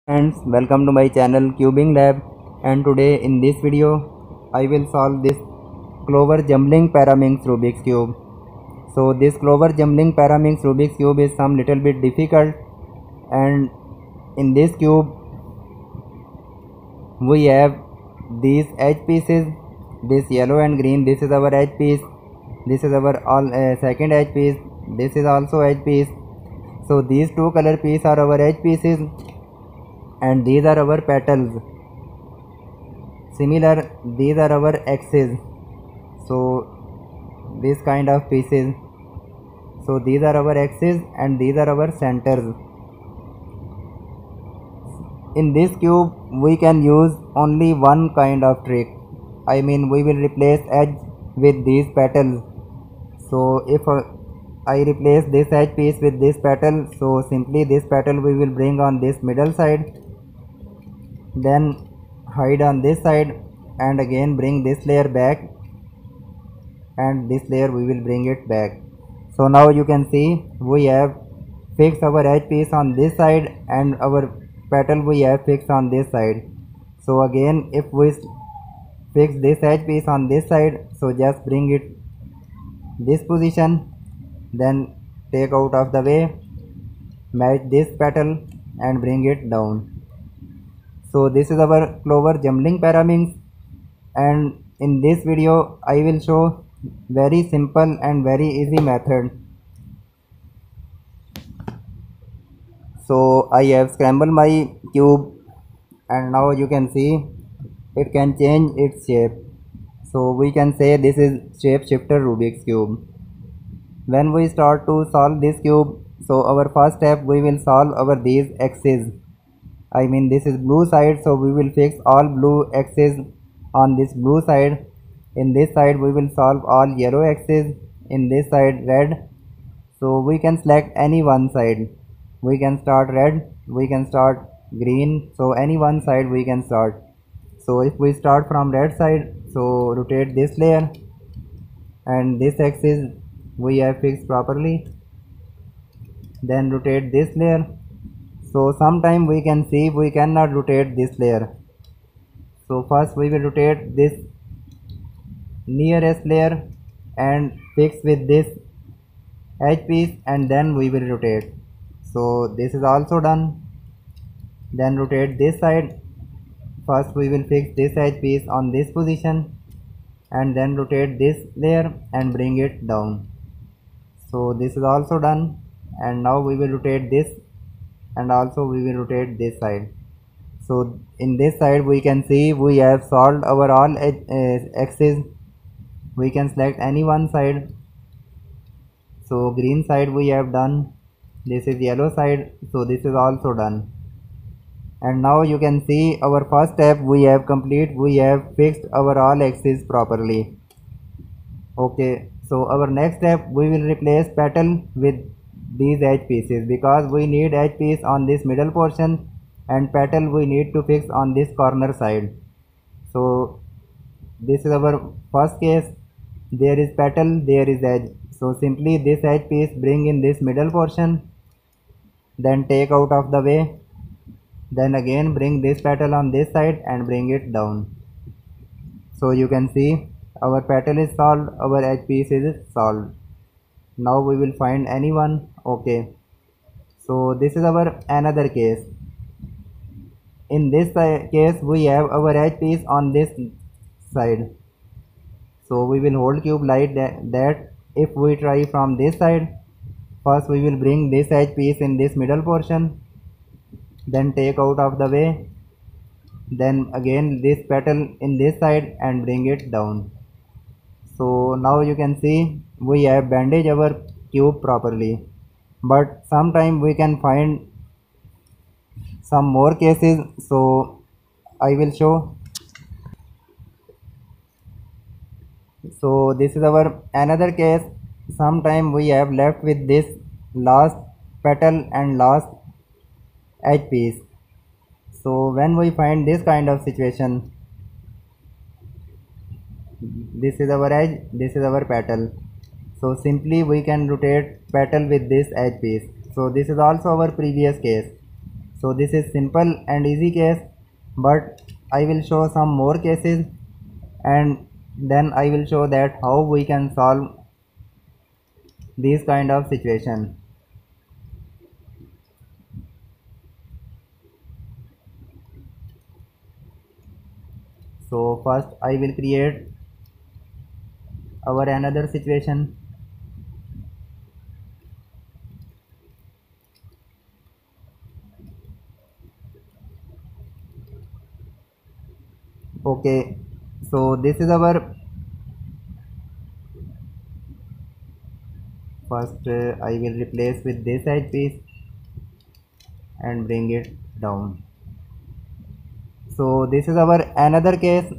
Friends, welcome to my channel Cubing Lab, and today in this video I will solve this Clover Jumbling Paraminx Rubik's Cube. So this Clover Jumbling Paraminx Rubik's Cube is some little bit difficult, and in this cube we have these edge pieces, this yellow and green. This is our edge piece, this is our second edge piece, this is also edge piece. So these two color pieces are our edge pieces and these are our petals. Similar, these are our axes. So this kind of pieces. So these are our axes and these are our centers. In this cube we can use only one kind of trick. I mean, we will replace edge with these petals. So if I replace this edge piece with this petal, so simply this petal we will bring on this middle side, then hide on this side, and again bring this layer back, and this layer we will bring it back. So now you can see we have fixed our edge piece on this side and our petal we have fixed on this side. So again, if we fix this edge piece on this side, so just bring it this position, then take out of the way, match this petal and bring it down. So this is our Clover Jumbling Paraminx, and in this video I will show very simple and very easy method. So I have scrambled my cube, and now you can see it can change its shape. So we can say this is shape shifter Rubik's Cube. When we start to solve this cube, so our first step we will solve our these axes. I mean, this is blue side, so we will fix all blue axes on this blue side. In this side we will solve all yellow axes, in this side red. So we can select any one side. We can start red, we can start green, so any one side we can start. So if we start from red side, so rotate this layer, and this axis we have fixed properly, then rotate this layer. So sometime we can see we cannot rotate this layer. So first we will rotate this nearest layer and fix with this edge piece, and then we will rotate. So this is also done. Then rotate this side. First we will fix this edge piece on this position, and then rotate this layer and bring it down. So this is also done, and now we will rotate this, and also we will rotate this side. So in this side we can see we have solved our all axes. We can select any one side. So green side we have done, this is yellow side, so this is also done. And now you can see our first step we have complete. We have fixed our all axes properly. Okay, so our next step we will replace petal with these edge pieces, because we need edge piece on this middle portion and petal we need to fix on this corner side. So this is our first case. There is petal, there is edge. So simply this edge piece bring in this middle portion, then take out of the way, then again bring this petal on this side and bring it down. So you can see our petal is solved, our edge piece is solved. Now we will find any one. Okay, so this is our another case. In this case we have our edge piece on this side. So we will hold cube like that. If we try from this side, first we will bring this edge piece in this middle portion, then take out of the way, then again this petal in this side and bring it down. So now you can see we have bandaged our cube properly, but sometime we can find some more cases, so I will show. So this is our another case. Sometime we have left with this last petal and last edge piece. So when we find this kind of situation, this is our edge, this is our petal. So simply we can rotate petal with this edge piece. So this is also our previous case. So this is simple and easy case, but I will show some more cases and then I will show that how we can solve these kind of situation. So first I will create our another situation. Okay, so this is our first I will replace with this edge piece and bring it down. So this is our another case.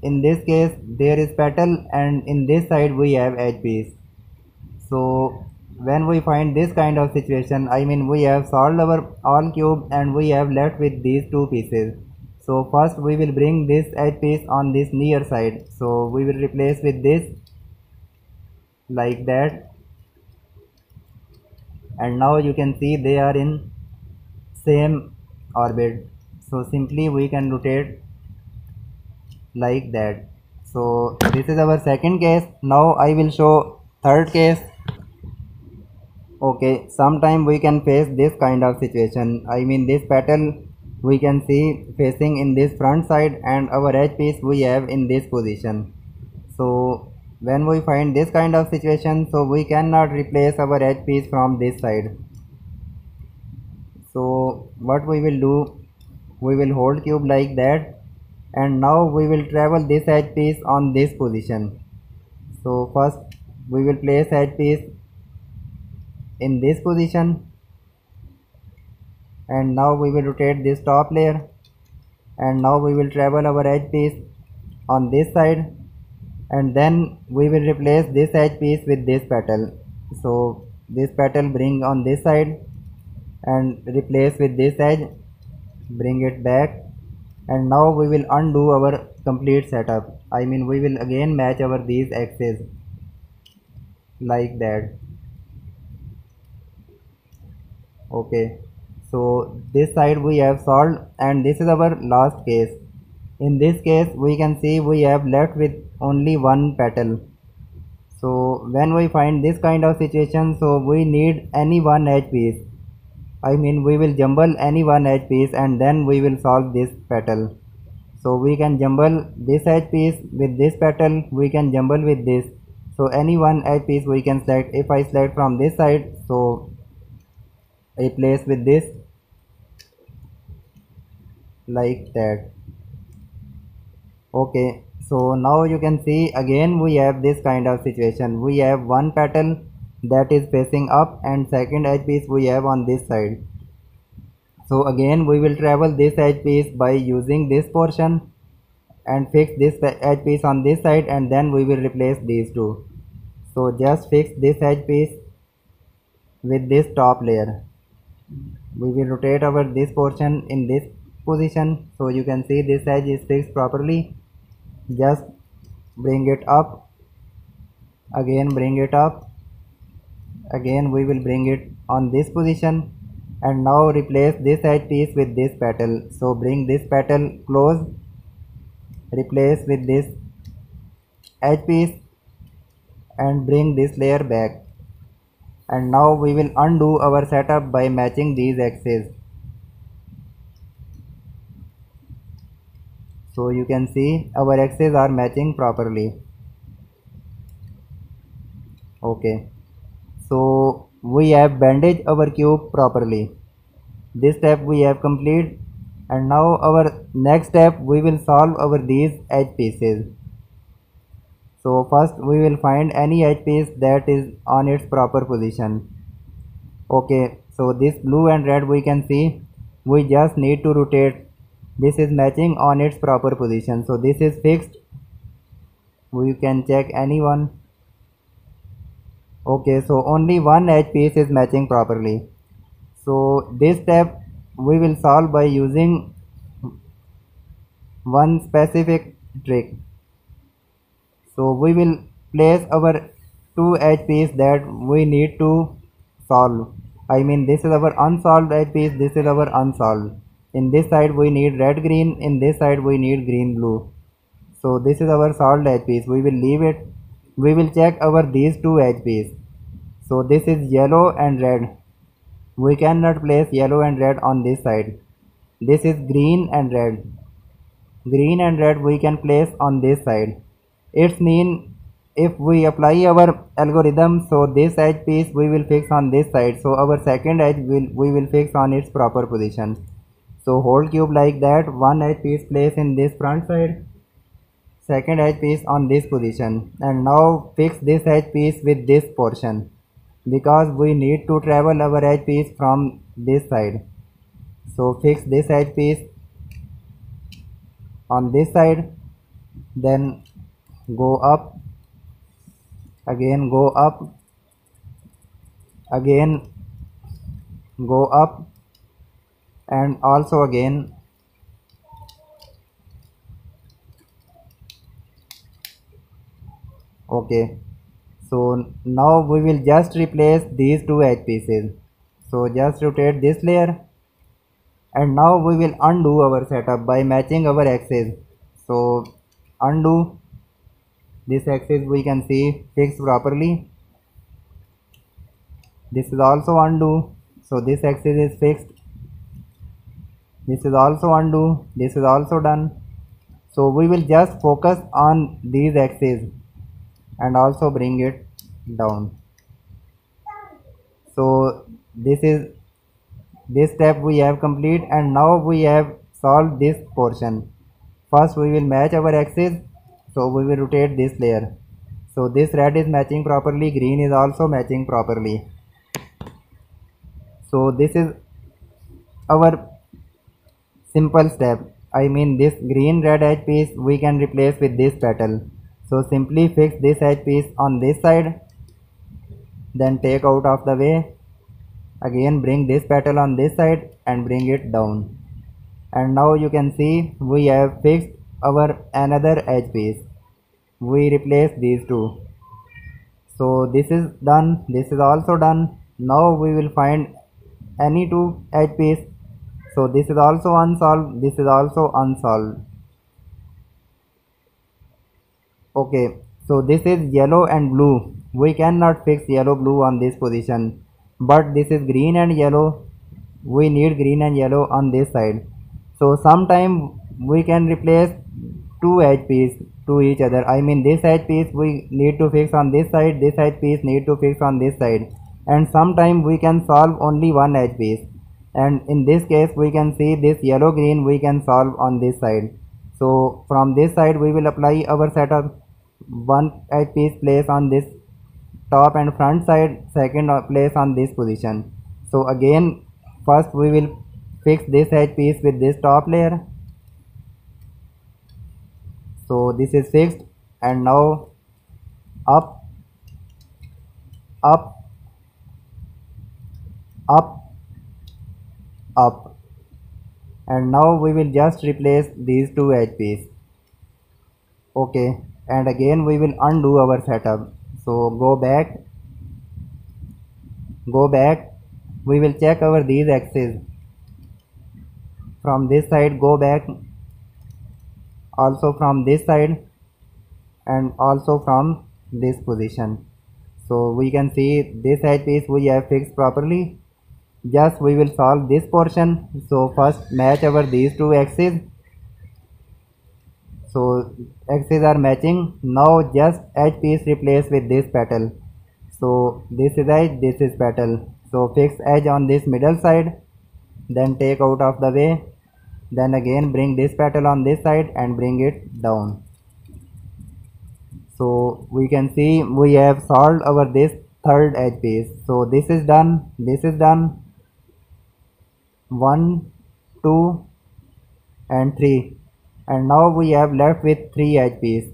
In this case there is petal and in this side we have edge piece. So when we find this kind of situation, I mean we have solved our all cube and we have left with these two pieces. So first we will bring this edge piece on this near side. So we will replace with this like that, and now you can see they are in same orbit. So simply we can rotate like that. So this is our second case. Now I will show third case. Okay, sometime we can face this kind of situation. I mean this petal we can see facing in this front side and our edge piece we have in this position. So when we find this kind of situation, so we cannot replace our edge piece from this side. So what we will do, we will hold cube like that, and now we will travel this edge piece on this position. So first we will place edge piece in this position, and now we will rotate this top layer, and now we will travel our edge piece on this side, and then we will replace this edge piece with this petal. So this petal bring on this side and replace with this edge, bring it back, and now we will undo our complete setup. I mean we will again match our these axes like that. Okay, so this side we have solved and this is our last case. In this case we can see we have left with only one petal. So when we find this kind of situation, so we need any one edge piece. I mean we will jumble any one edge piece and then we will solve this petal. So we can jumble this edge piece with this petal, we can jumble with this. So any one edge piece we can select. If I select from this side, so I place with this like that. Okay, so now you can see again we have this kind of situation. We have one petal that is facing up and second edge piece we have on this side. So again we will travel this edge piece by using this portion and fix this edge piece on this side, and then we will replace these two. So just fix this edge piece with this top layer. We will rotate our this portion in this position, so you can see this edge is fixed properly. Just bring it up, again bring it up, again we will bring it on this position, and now replace this edge piece with this petal. So bring this petal close, replace with this edge piece and bring this layer back, and now we will undo our setup by matching these axes. So you can see our axes are matching properly. Okay, so we have bandaged our cube properly. This step we have complete, and now our next step we will solve our these edge pieces. So first we will find any edge piece that is on its proper position. Okay, so this blue and red we can see we just need to rotate. This is matching on its proper position, so this is fixed. We can check any one. Okay, so only one edge piece is matching properly. So this step we will solve by using one specific trick. So we will place our two edge piece that we need to solve. I mean this is our unsolved edge piece, this is our unsolved. In this side we need red green, in this side we need green blue. So this is our solved edge piece. We will leave it. We will check our these two edge piece. So this is yellow and red. We cannot place yellow and red on this side. This is green and red. Green and red we can place on this side. It means if we apply our algorithm, so this edge piece we will fix on this side. So our second edge we will fix on its proper position. So hold cube like that. One edge piece place in this front side. Second edge piece on this position, and now fix this edge piece with this portion because we need to travel our edge piece from this side. So fix this edge piece on this side, then go up, again go up, again go up, and also again okay. So now we will just replace these two edge pieces. So just rotate this layer, and now we will undo our setup by matching our axis. So undo this axis, we can see fixed properly. This is also undo, so this axis is fixed. This is also undo, this is also done. So we will just focus on these axes and also bring it down. So this step we have complete, and now we have solved this portion. First we will match our axis, so we will rotate this layer. So this red is matching properly, green is also matching properly. So this is our simple step. I mean this green red edge piece we can replace with this petal. So simply fix this edge piece on this side, then take out of the way, again bring this petal on this side and bring it down. And now you can see we have fixed our another edge piece. We replace these two. So this is done, this is also done. Now we will find any two edge piece. So this is also unsolved, this is also unsolved. Okay, so this is yellow and blue. We cannot fix yellow blue on this position, but this is green and yellow. We need green and yellow on this side. So sometime we can replace two edge piece to each other. I mean this edge piece we need to fix on this side, this edge piece need to fix on this side, and sometime we can solve only one edge piece. And in this case we can see this yellow green we can solve on this side. So from this side we will apply our setup. One edge piece place on this top and front side, second place on this position. So again first we will fix this edge piece with this top layer. So this is fixed, and now up, up, up, up, and now we will just replace these two edge piece. Okay, and again we will undo our setup. So go back, we will check our these axes. From this side go back, also from this side, and also from this position. So we can see this edge piece we have fixed properly. Just we will solve this portion. So first match our these two axes. So axes are matching. Now just edge piece replace with this petal. So this is edge, this is petal. So fix edge on this middle side, then take out of the way, then again bring this petal on this side and bring it down. So we can see we have solved our this third edge piece. So this is done, this is done. 1, 2 and 3, and now we have left with 3 edge piece.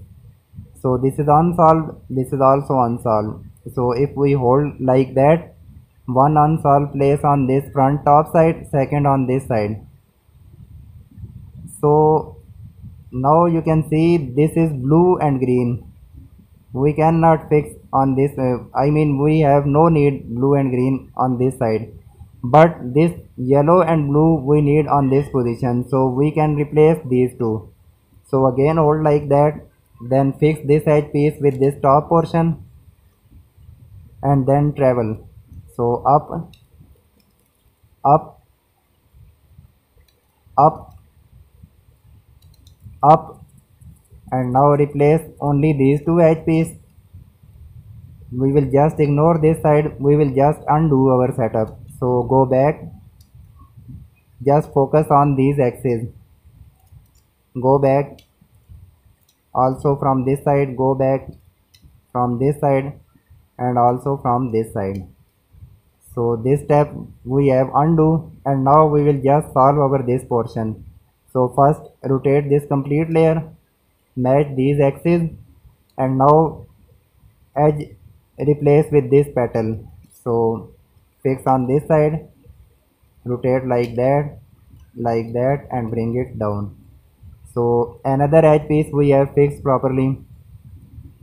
So this is unsolved, this is also unsolved. So if we hold like that, one unsolved place on this front top side, second on this side. So now you can see this is blue and green. We cannot fix on this, I mean we have no need blue and green on this side. but this yellow and blue we need on this position, so we can replace these two. So again hold like that, then fix this edge piece with this top portion and then travel. So up, up, up, up, and now replace only these two edge piece. We will just ignore this side, we will just undo our setup. So go back, just focus on these axes, go back, also from this side, go back from this side and also from this side. So this step we have undo, and now we will just solve over this portion. So first rotate this complete layer, match these axes, and now edge replace with this petal. So fix on this side, rotate like that and bring it down. So another edge piece we have fixed properly.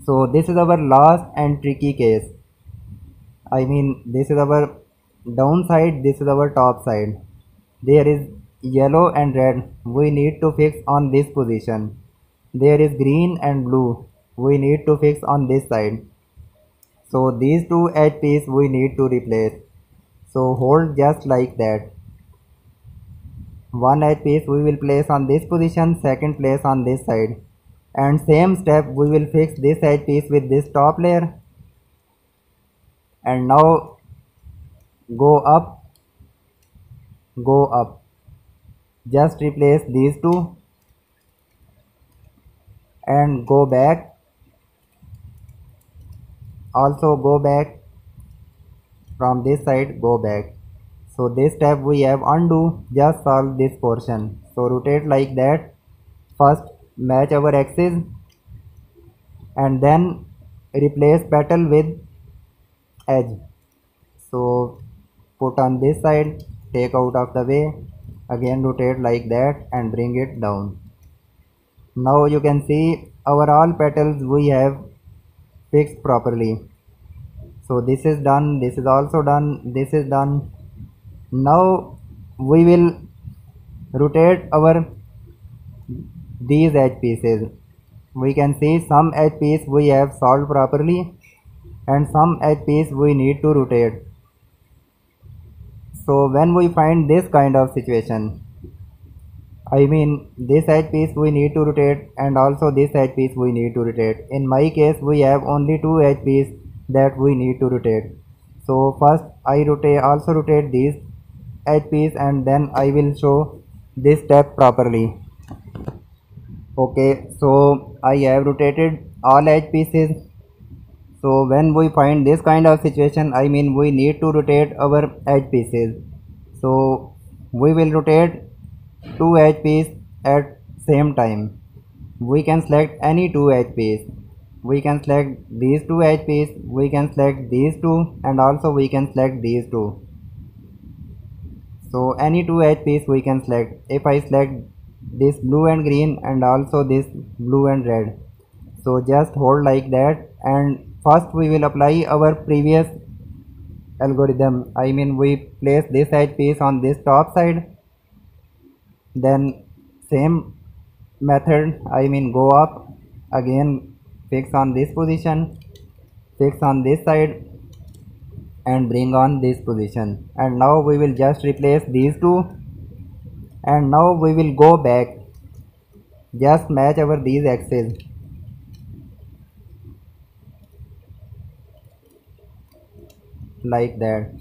So this is our last and tricky case. I mean, this is our downside, this is our top side. There is yellow and red, we need to fix on this position. There is green and blue, we need to fix on this side. So these two edge pieces we need to replace. So hold just like that. One edge piece we will place on this position, second place on this side. And same step we will fix this edge piece with this top layer. And now go up, go up. Just replace these two and go back. Also go back from this side, go back. So this step we have undo, just solve this portion. So rotate like that. First match our axis and then replace petal with edge. So put on this side, take out of the way, again rotate like that and bring it down. Now you can see our all petals we have fixed properly. So this is done, this is also done, this is done. Now we will rotate our these edge pieces. We can see some edge piece we have solved properly and some edge piece we need to rotate. So when we find this kind of situation, I mean this edge piece we need to rotate and also this edge piece we need to rotate. In my case we have only two edge piece that we need to rotate. So first I rotate these edge piece and then I will show this step properly. Okay, so I have rotated all edge pieces. So when we find this kind of situation, I mean we need to rotate our edge pieces. So we will rotate two edge piece at same time. We can select any two edge piece. We can select these two edge piece, we can select these two, and also we can select these two. So any two edge piece we can select. If I select this blue and green and also this blue and red, so just hold like that, and first we will apply our previous algorithm. I mean we place this edge piece on this top side, then same method, I mean go up, again fix on this position, fix on this side and bring on this position. And now we will just replace these two, and now we will go back, just match our these axes. Like that,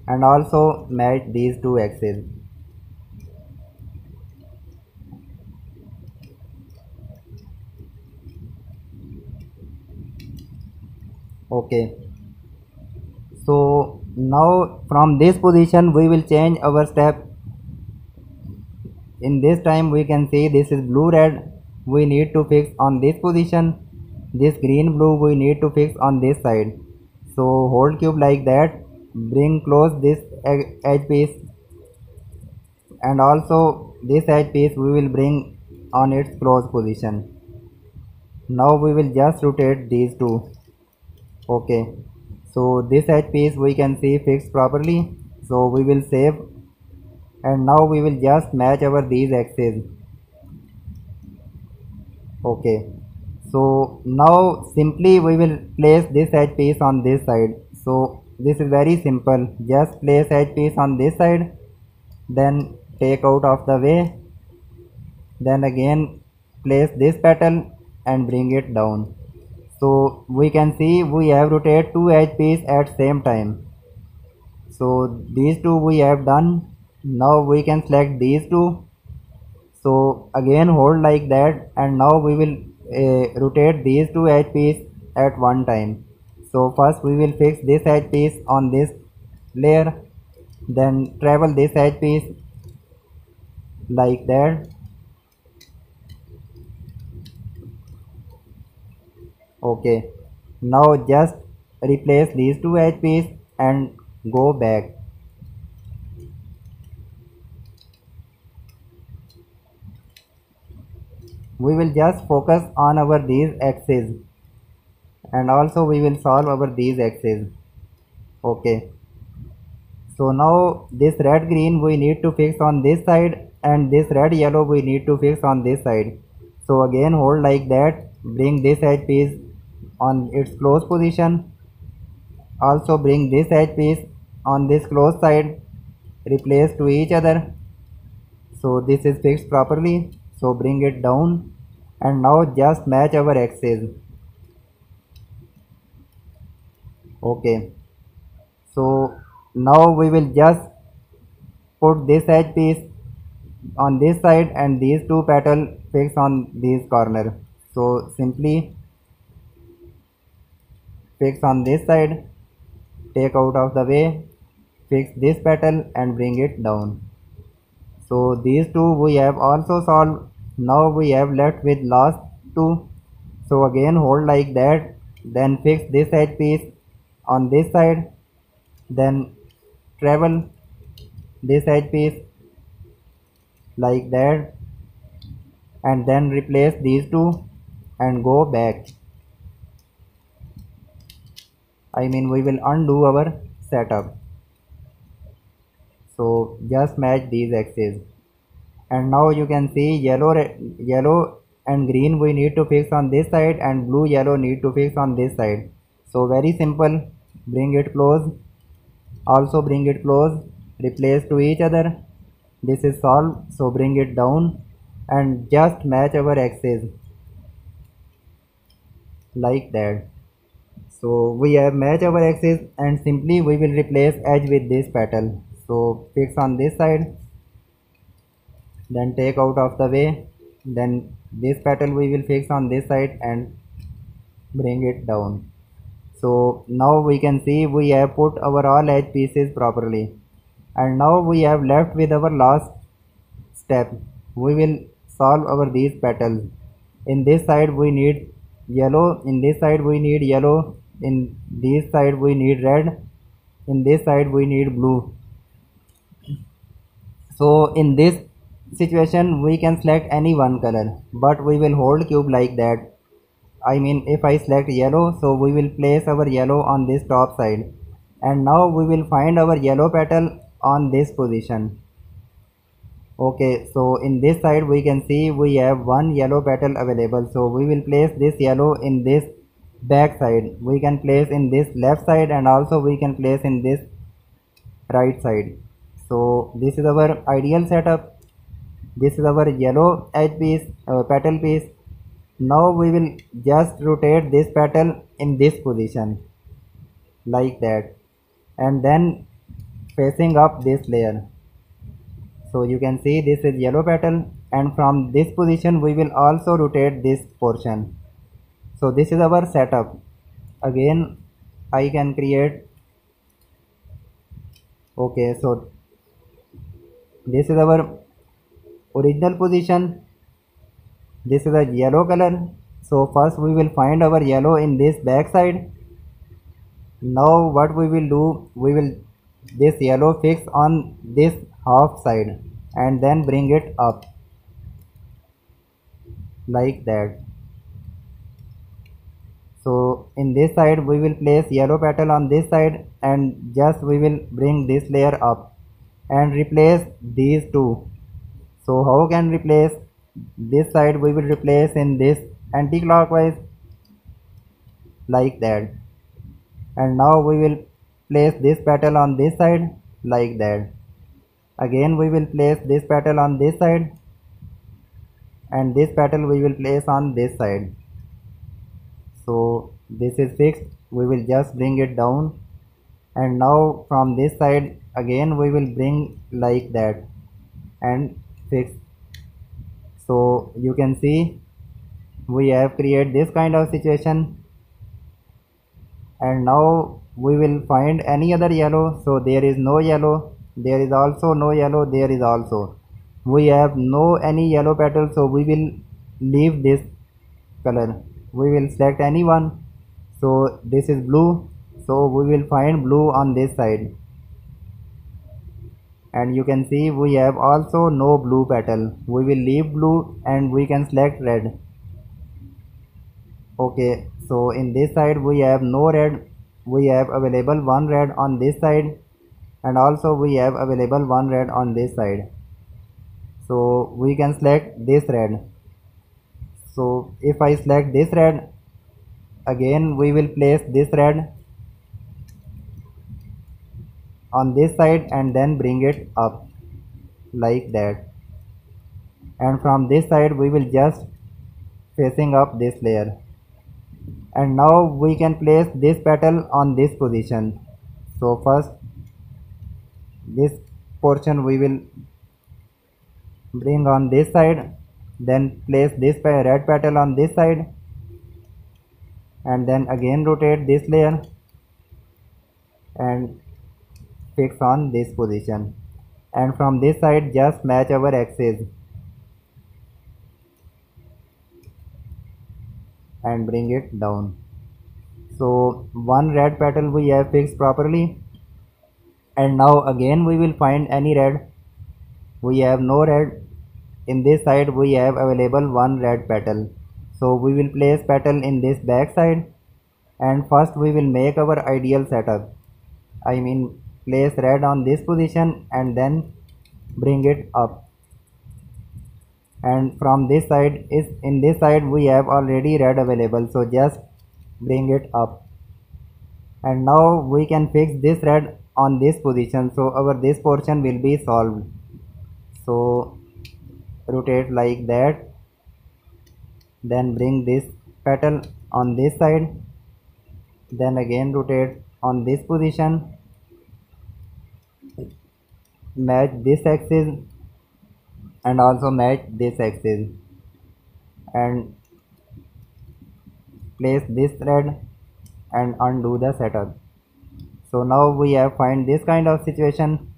and also match these two axes. Okay, so now from this position we will change our step. In this time we can see this is blue red, we need to fix on this position. This green blue we need to fix on this side. So hold cube like that, bring close this edge piece, and also this edge piece we will bring on its close position. Now we will just rotate these two. Okay, so this edge piece we can see fixed properly. So we will save, and now we will just match our these axes. Okay, so now simply we will place this edge piece on this side. So this is very simple, just place edge piece on this side, then take out of the way, then again place this petal and bring it down. So we can see we have rotated two edge piece at same time. So these two we have done. Now we can select these two. So again hold like that, and now we will rotate these two edge piece at one time. So first we will fix this edge piece on this layer, then travel this edge piece like that. Okay, now just replace these two edge piece and go back. We will just focus on our these axes, and also we will solve our these axes. Okay, so now this red green we need to fix on this side, and this red yellow we need to fix on this side. So again hold like that, bring this edge piece on its close position, also bring this edge piece on this close side, replace to each other. So this is fixed properly, so bring it down, and now just match our axes. Okay, so now we will just put this edge piece on this side and these two petal fix on these corner. So simply fix on this side, take out of the way, fix this petal and bring it down. So these two we have also solved. Now we have left with last two. So again hold like that, then fix this edge piece on this side, then travel this edge piece like that, and then replace these two and go back. I mean we will undo our setup. So just match these axes, and now you can see yellow and green we need to fix on this side, and blue yellow need to fix on this side. So very simple, bring it close, also bring it close, replace to each other. This is solved, so bring it down and just match our axes like that. So we have matched our axis, and simply we will replace edge with this petal. So fix on this side, then take out of the way, then this petal we will fix on this side and bring it down. So now we can see we have put our all edge pieces properly, and now we have left with our last step. We will solve our these petals. In this side we need yellow, in this side we need yellow, in this side we need red, in this side we need blue. So in this situation we can select any one color, but we will hold cube like that. I mean if I select yellow, so we will place our yellow on this top side, and now we will find our yellow petal on this position. Okay, so in this side we can see we have one yellow petal available, so we will place this yellow in this back side, we can place in this left side, and also we can place in this right side. So this is our ideal setup. This is our yellow edge piece, petal piece. Now we will just rotate this petal in this position like that, and then facing up this layer. So you can see this is yellow petal, and from this position we will also rotate this portion. So this is our setup. Again I can create. Okay, so this is our original position. This is a yellow color. So first we will find our yellow in this back side. Now what we will do, we will this yellow fix on this half side and then bring it up like that. So in this side we will place yellow petal on this side, and just we will bring this layer up and replace these two. So how can replace? This side we will replace in this anti-clockwise, like that. And now we will place this petal on this side, like that. Again we will place this petal on this side, and this petal we will place on this side. So this is fixed. We will just bring it down, and now from this side again we will bring like that and fix. So you can see we have created this kind of situation. And now we will find any other yellow. So there is no yellow, there is also no yellow, there is also, we have no any yellow petal. So we will leave this color, we will select any one. So this is blue, so we will find blue on this side, and you can see we have also no blue petal. We will leave blue and we can select red. Okay, so in this side we have no red, we have available one red on this side, and also we have available one red on this side. So we can select this red. So if I select this red, again we will place this red on this side and then bring it up, like that. And from this side we will just facing up this layer. And now we can place this petal on this position. So first this portion we will bring on this side, then place this red petal on this side, and then again rotate this layer and fix on this position. And from this side just match our axis and bring it down. So one red petal we have fixed properly. And now again we will find any red. We have no red. In this side we have available one red petal. So we will place petal in this back side, and first we will make our ideal setup. I mean place red on this position and then bring it up. And from this side is, in this side we have already red available, so just bring it up. And now we can fix this red on this position, so our this portion will be solved. So rotate like that, then bring this petal on this side, then again rotate on this position, match this axis and also match this axis, and place this red and undo the setup. So now we have find this kind of situation,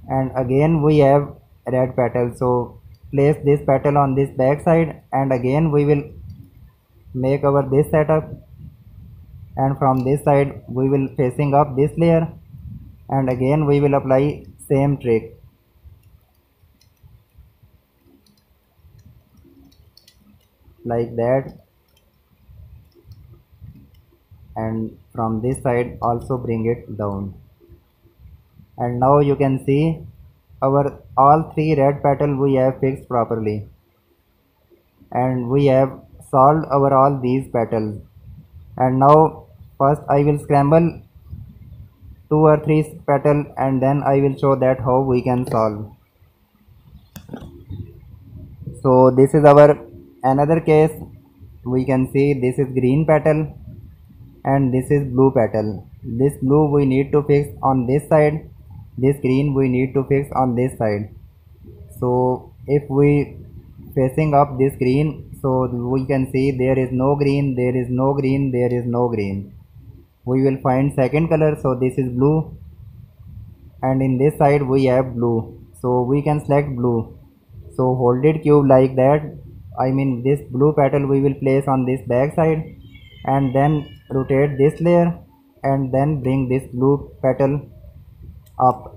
and again we have red petal. So place this petal on this back side, and again we will make our this setup, and from this side we will facing up this layer, and again we will apply same trick. Like that, and from this side also bring it down. And now you can see our all three red petal we have fixed properly, and we have solved our all these petals. And now first I will scramble 2 or 3 petal, and then I will show that how we can solve. So this is our another case. We can see this is green petal and this is blue petal. This blue we need to fix on this side, this green we need to fix on this side. So if we facing up this green, so we can see there is no green, there is no green, there is no green. We will find second color, so this is blue, and in this side we have blue, so we can select blue. So hold it cube like that, I mean this blue petal we will place on this back side, and then rotate this layer and then bring this blue petal up,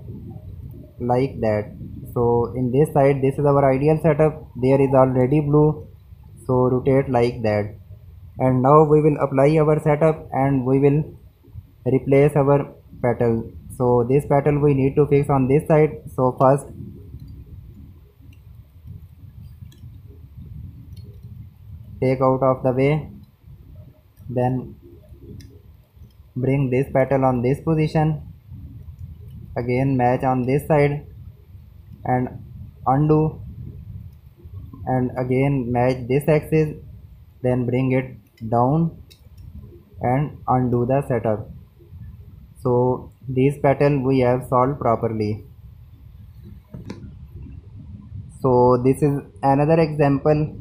like that. So in this side this is our ideal setup, there is already blue, so rotate like that. and now we will apply our setup and we will replace our petal. So this petal we need to fix on this side. So first take out of the way, then bring this petal on this position, again match on this side and undo, and again match this axis, then bring it down and undo the setup. So these petal we have solved properly. So this is another example.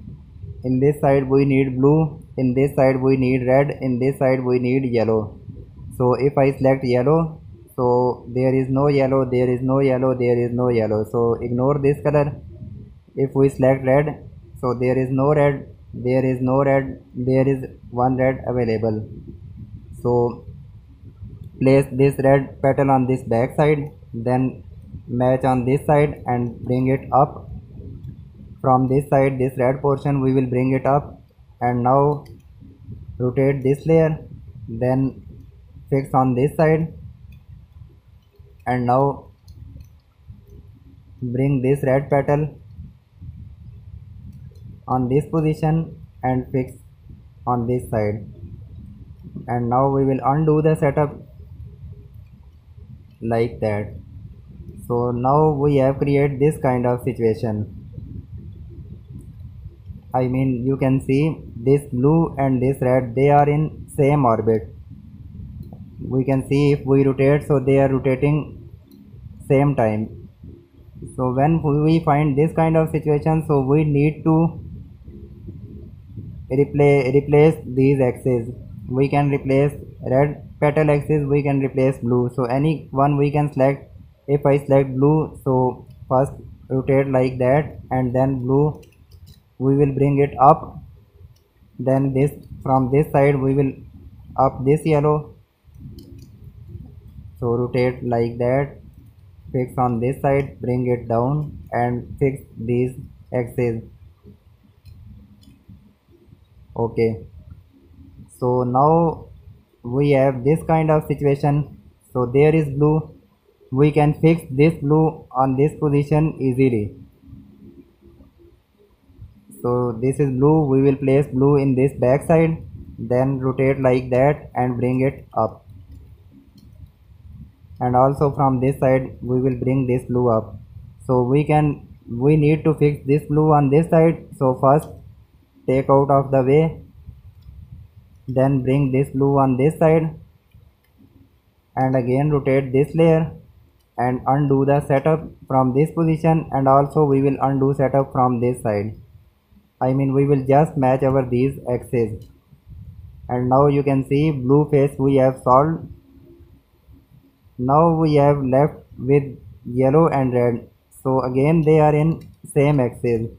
In this side we need blue, in this side we need red, in this side we need yellow. So if I select yellow, so there is no yellow, there is no yellow, there is no yellow, so ignore this color. If we select red, so there is no red, there is no red, there is one red available. So place this red petal on this back side, then match on this side and bring it up. From this side, this red portion we will bring it up, and now rotate this layer, then fix on this side, and now bring this red petal on this position and fix on this side, and now we will undo the setup like that. So now we have created this kind of situation. I mean, you can see this blue and this red, they are in same orbit. We can see if we rotate, so they are rotating same time. So when we find this kind of situation, so we need to replace these axes. We can replace red petal axis, we can replace blue. So any one we can select. If I select blue, so first rotate like that, and then blue we will bring it up, then this from this side we will up this yellow, so rotate like that, fix on this side, bring it down and fix these axes. Okay, so now we have this kind of situation. So there is blue, we can fix this blue on this position easily. So this is blue, we will place blue in this back side, then rotate like that and bring it up, and also from this side we will bring this blue up. So we need to fix this blue on this side. So first take out of the way, then bring this blue on this side, and again rotate this layer and undo the setup from this position, and also we will undo setup from this side. I mean, we will just match our these axes, and now you can see blue face we have solved. Now we have left with yellow and red, so again they are in same axis,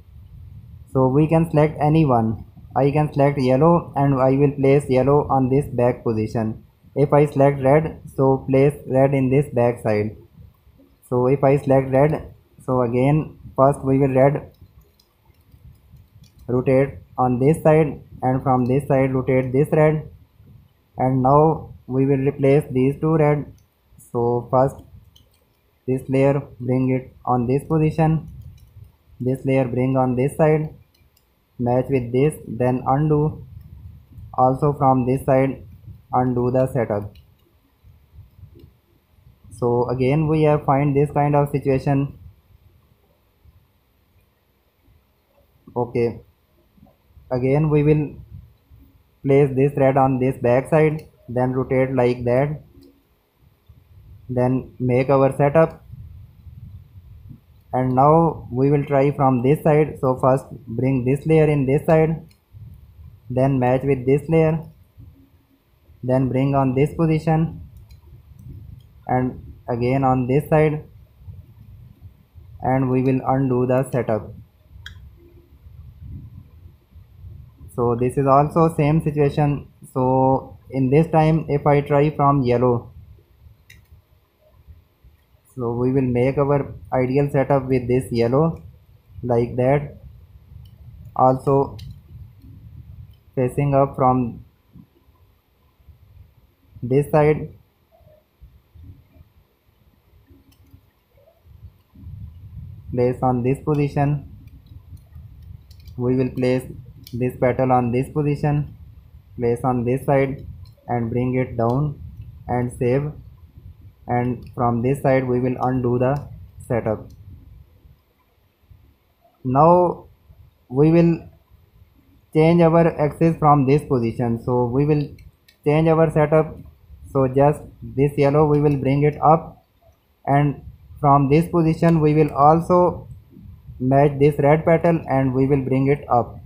so we can select any one. I can select yellow and I will place yellow on this back position. If I select red, so place red in this back side. So if I select red, so again first we will red rotate on this side, and from this side rotate this red, and now we will replace these two red. So first this layer bring it on this position, this layer bring on this side, match with this, then undo, also from this side undo the setup. So again we have find this kind of situation. Okay, again we will place this red on this back side, then rotate like that, then make our setup, and now we will try from this side. So first bring this layer in this side, then match with this layer, then bring on this position, and again on this side, and we will undo the setup. So this is also same situation. So in this time if I try from yellow, so we will make our ideal setup with this yellow like that, also facing up from this side. Place on this position. We will place this petal on this position, place on this side and bring it down and save, and from this side we will undo the setup. Now we will change our axis from this position, so we will change our setup. So just this yellow we will bring it up, and from this position we will also match this red petal and we will bring it up.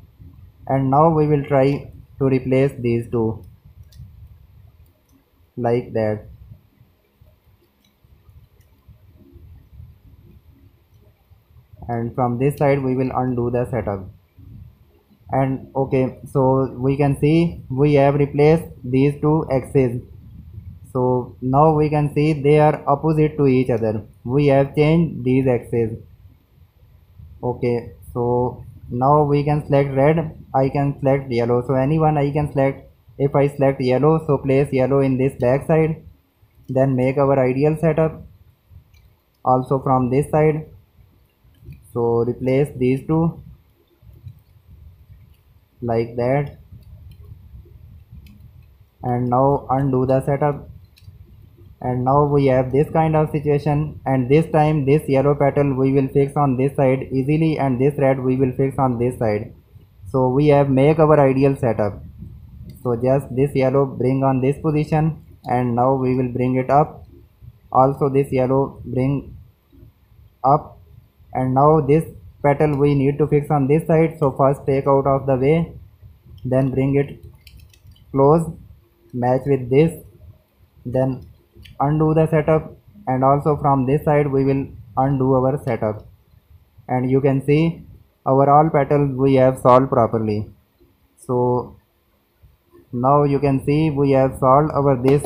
And now we will try to replace these two like that. And from this side we will undo the setup. And okay, so we can see we have replaced these two axes. So now we can see they are opposite to each other. We have changed these axes. Okay, so now we can select red, I can select yellow, so anyone I can select. If I select yellow, so place yellow in this back side, then make our ideal setup also from this side. So replace these two like that, and now undo the setup. And now we have this kind of situation, and this time this yellow petal we will fix on this side easily, and this red we will fix on this side. So we have make our ideal setup. So just this yellow bring on this position, and now we will bring it up. Also this yellow bring up, and now this petal we need to fix on this side. So first take out of the way, then bring it close, match with this, then undo the setup. And also from this side we will undo our setup, and you can see our all petals we have solved properly. So now you can see we have solved our this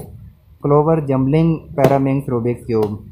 clover jumbling Paraminx Rubik's Cube.